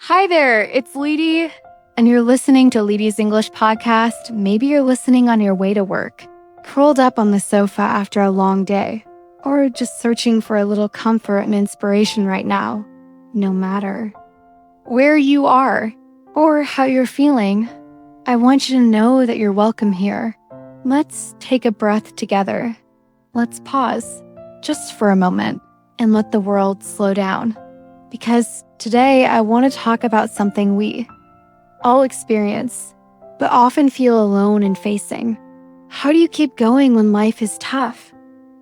Hi there, it's Lety, and you're listening to Lety's English Podcast. Maybe you're listening on your way to work, curled up on the sofa after a long day, or just searching for a little comfort and inspiration right now. No matter where you are or how you're feeling, I want you to know that you're welcome here. Let's take a breath together. Let's pause just for a moment and let the world slow down. Because today I want to talk about something we all experience, but often feel alone in facing. How do you keep going when life is tough?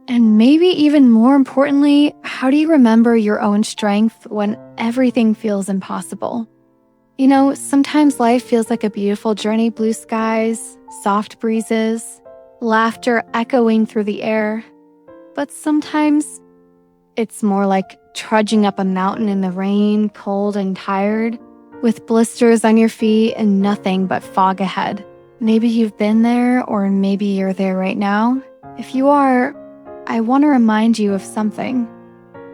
And maybe even more importantly, how do you remember your own strength when everything feels impossible? You know, sometimes life feels like a beautiful journey, blue skies, soft breezes, laughter echoing through the air. But sometimes it's more like trudging up a mountain in the rain, cold and tired, with blisters on your feet and nothing but fog ahead. Maybe you've been there, or maybe you're there right now. If you are, I want to remind you of something.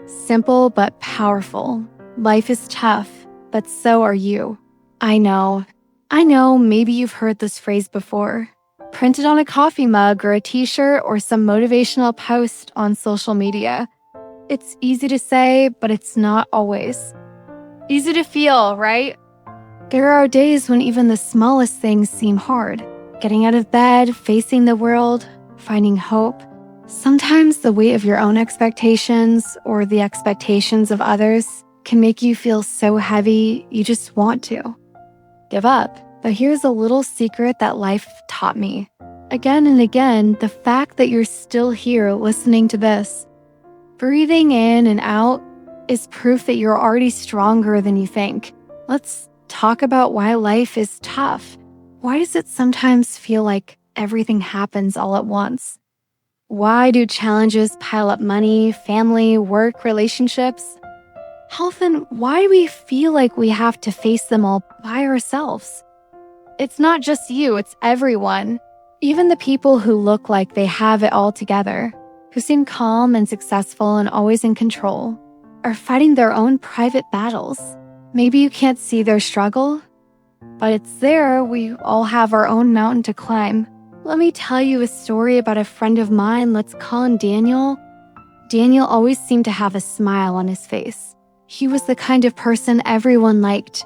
Simple but powerful. Life is tough, but so are you. I know, maybe you've heard this phrase before. Printed on a coffee mug or a t-shirt or some motivational post on social media. It's easy to say, but it's not always. Easy to feel, right? There are days when even the smallest things seem hard. Getting out of bed, facing the world, finding hope. Sometimes the weight of your own expectations or the expectations of others can make you feel so heavy you just want to give up. But here's a little secret that life taught me. Again and again, the fact that you're still here listening to this, breathing in and out, is proof that you're already stronger than you think. Let's talk about why life is tough. Why does it sometimes feel like everything happens all at once? Why do challenges pile up money, family, work, relationships? How often, why do we feel like we have to face them all by ourselves? It's not just you, it's everyone. Even the people who look like they have it all together, who seem calm and successful and always in control, are fighting their own private battles. Maybe you can't see their struggle, but it's there. We all have our own mountain to climb. Let me tell you a story about a friend of mine. Let's call him Daniel. Daniel always seemed to have a smile on his face. He was the kind of person everyone liked,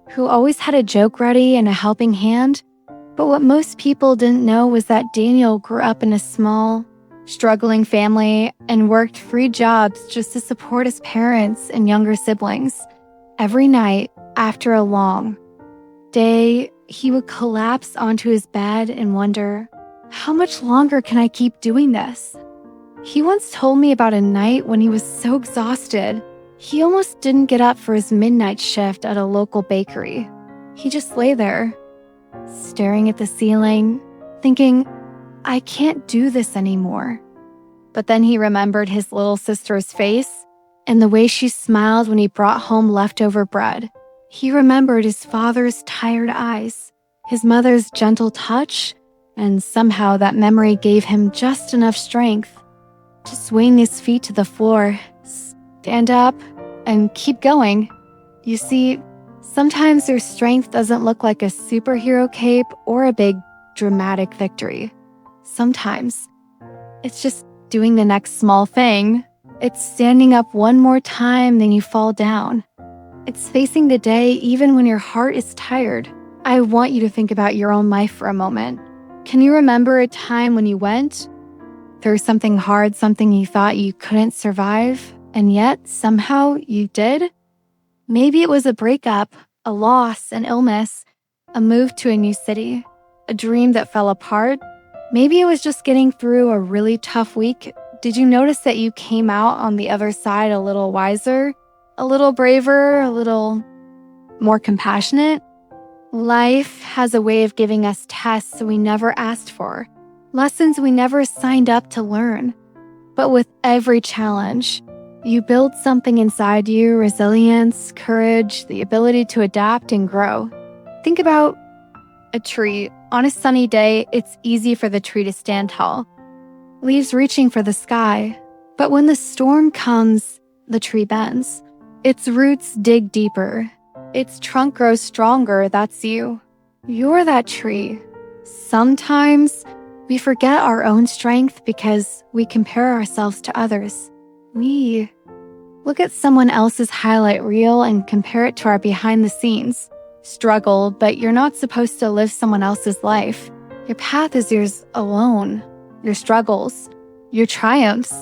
who always had a joke ready and a helping hand. But what most people didn't know was that Daniel grew up in a small, struggling family and worked 3 jobs just to support his parents and younger siblings. Every night, after a long day, he would collapse onto his bed and wonder, how much longer can I keep doing this? He once told me about a night when he was so exhausted, he almost didn't get up for his midnight shift at a local bakery. He just lay there, staring at the ceiling, thinking, I can't do this anymore. But then he remembered his little sister's face and the way she smiled when he brought home leftover bread. He remembered his father's tired eyes, his mother's gentle touch, and somehow that memory gave him just enough strength to swing his feet to the floor, stand up, and keep going. You see, sometimes your strength doesn't look like a superhero cape or a big, dramatic victory. Sometimes it's just doing the next small thing. It's standing up one more time then you fall down. It's facing the day even when your heart is tired. I want you to think about your own life for a moment. Can you remember a time when you went through something hard, something you thought you couldn't survive, and yet somehow you did? Maybe it was a breakup, a loss, an illness, a move to a new city, a dream that fell apart. Maybe it was just getting through a really tough week. Did you notice that you came out on the other side a little wiser, a little braver, a little more compassionate? Life has a way of giving us tests we never asked for, lessons we never signed up to learn. But with every challenge, you build something inside you, resilience, courage, the ability to adapt and grow. Think about a tree. On a sunny day, it's easy for the tree to stand tall, leaves reaching for the sky. But when the storm comes, the tree bends. Its roots dig deeper, Its trunk grows stronger, that's you. You're that tree. Sometimes we forget our own strength because we compare ourselves to others. We look at someone else's highlight reel and compare it to our behind the scenes struggle, but you're not supposed to live someone else's life. Your path is yours alone. Your struggles, your triumphs,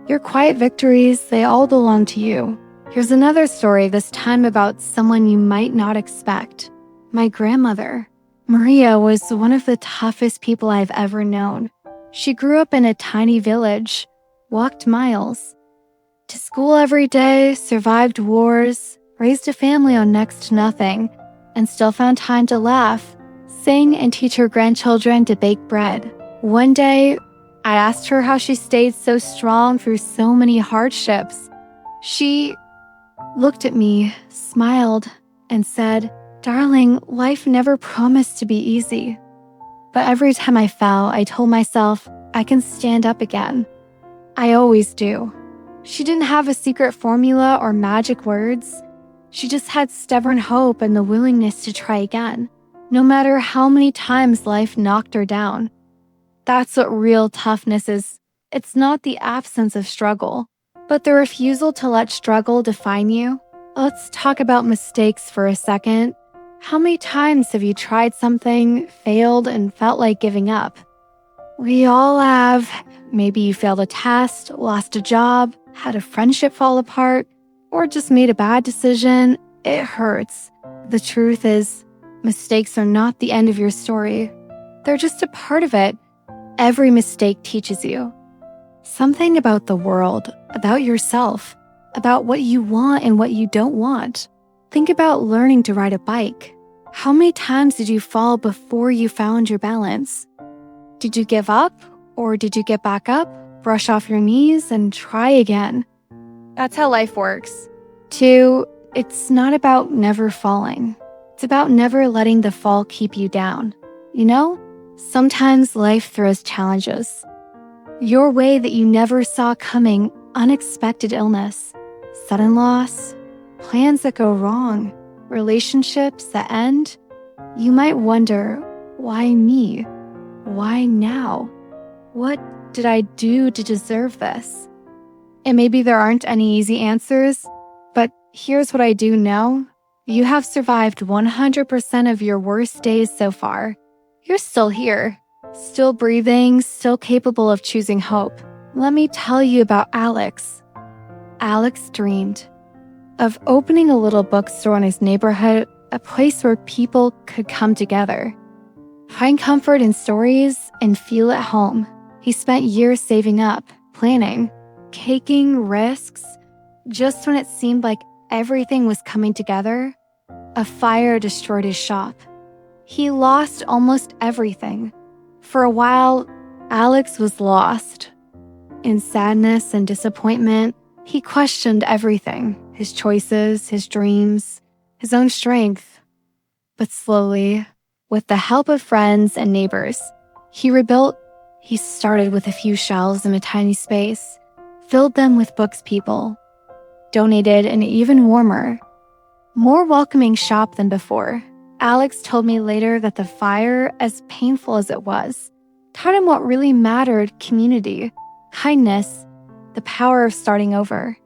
your quiet victories, they all belong to you. Here's another story, this time about someone you might not expect. My grandmother. Maria was one of the toughest people I've ever known. She grew up in a tiny village, walked miles to school every day, survived wars, raised a family on next to nothing, and still found time to laugh, sing, and teach her grandchildren to bake bread. One day, I asked her how she stayed so strong through so many hardships. She looked at me, smiled, and said, "Darling, life never promised to be easy." But every time I fell, I told myself I can stand up again. I always do. She didn't have a secret formula or magic words. She just had stubborn hope and the willingness to try again, no matter how many times life knocked her down. That's what real toughness is. It's not the absence of struggle, but the refusal to let struggle define you. Let's talk about mistakes for a second. How many times have you tried something, failed, and felt like giving up? We all have. Maybe you failed a test, lost a job, had a friendship fall apart, or just made a bad decision. It hurts. The truth is, mistakes are not the end of your story. They're just a part of it. Every mistake teaches you something about the world, about yourself, about what you want and what you don't want. Think about learning to ride a bike. How many times did you fall before you found your balance? Did you give up, or did you get back up, brush off your knees, and try again? That's how life works. 2, it's not about never falling. It's about never letting the fall keep you down. You know, sometimes life throws challenges your way that you never saw coming, unexpected illness, sudden loss, plans that go wrong, relationships that end. You might wonder, why me? Why now? What did I do to deserve this? And maybe there aren't any easy answers, but here's what I do know. You have survived 100% of your worst days so far. You're still here, still breathing, still capable of choosing hope. Let me tell you about Alex. Alex dreamed of opening a little bookstore in his neighborhood, a place where people could come together, find comfort in stories, and feel at home. He spent years saving up, planning, taking risks. Just when it seemed like everything was coming together, a fire destroyed his shop. He lost almost everything. For a while, Alex was lost. In sadness and disappointment, he questioned everything, his choices, his dreams, his own strength. But slowly, with the help of friends and neighbors, he rebuilt. He started with a few shelves in a tiny space, filled them with books people donated, an even warmer, more welcoming shop than before. Alex told me later that the fire, as painful as it was, taught him what really mattered: community, kindness, the power of starting over.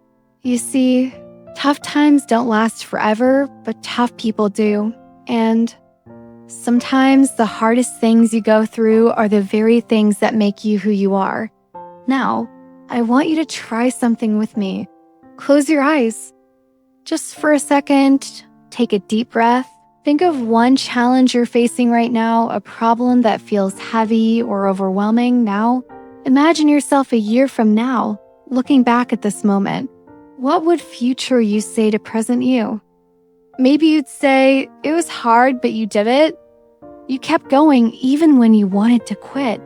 You see, tough times don't last forever, but tough people do. And sometimes the hardest things you go through are the very things that make you who you are. Now, I want you to try something with me. Close your eyes. Just for a second, take a deep breath. Think of one challenge you're facing right now, a problem that feels heavy or overwhelming now. Imagine yourself a year from now, looking back at this moment. What would future you say to present you? Maybe you'd say, it was hard, but you did it. You kept going even when you wanted to quit.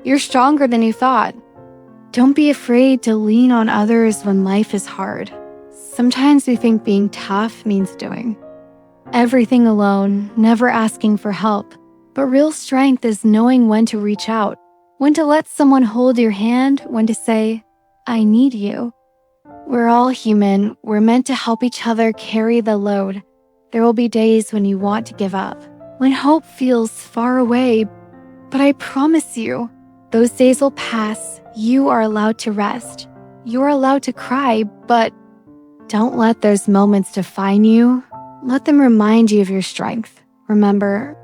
You're stronger than you thought. Don't be afraid to lean on others when life is hard. Sometimes we think being tough means doing everything alone, never asking for help. But real strength is knowing when to reach out, when to let someone hold your hand, when to say, I need you. We're all human. We're meant to help each other carry the load. There will be days when you want to give up, when hope feels far away, but I promise you, those days will pass. You are allowed to rest. You are allowed to cry, but don't let those moments define you. Let them remind you of your strength. Remember,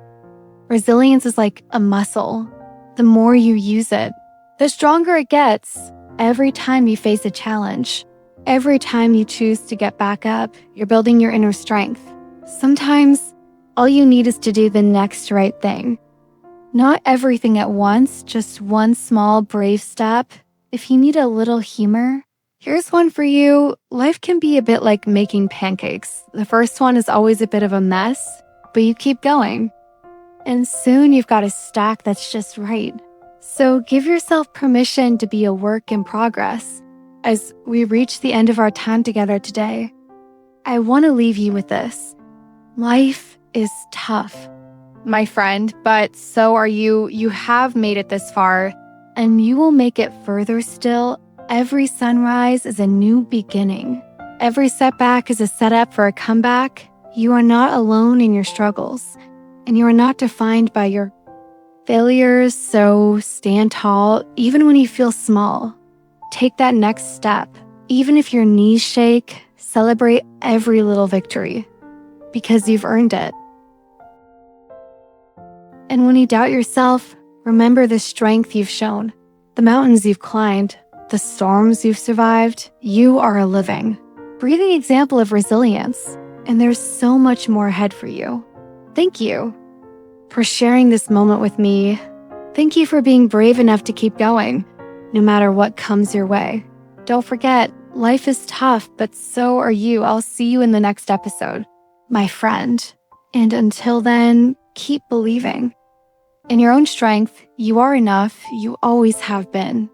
resilience is like a muscle. The more you use it, the stronger it gets. Every time you face a challenge, every time you choose to get back up, you're building your inner strength. Sometimes, all you need is to do the next right thing. Not everything at once, just one small, brave step. If you need a little humor, here's one for you. Life can be a bit like making pancakes. The first one is always a bit of a mess, but you keep going. And soon you've got a stack that's just right. So give yourself permission to be a work in progress. As we reach the end of our time together today, I want to leave you with this. Life is tough, my friend, but so are you. You have made it this far, and you will make it further still. Every sunrise is a new beginning. Every setback is a setup for a comeback. You are not alone in your struggles, and you are not defined by your failures, so stand tall, even when you feel small. Take that next step. Even if your knees shake, celebrate every little victory, because you've earned it. And when you doubt yourself, remember the strength you've shown, the mountains you've climbed, the storms you've survived. You are a living, breathing example of resilience, and there's so much more ahead for you. Thank you for sharing this moment with me. Thank you for being brave enough to keep going, no matter what comes your way. Don't forget, life is tough, but so are you. I'll see you in the next episode, my friend. And until then, keep believing. In your own strength, you are enough. You always have been.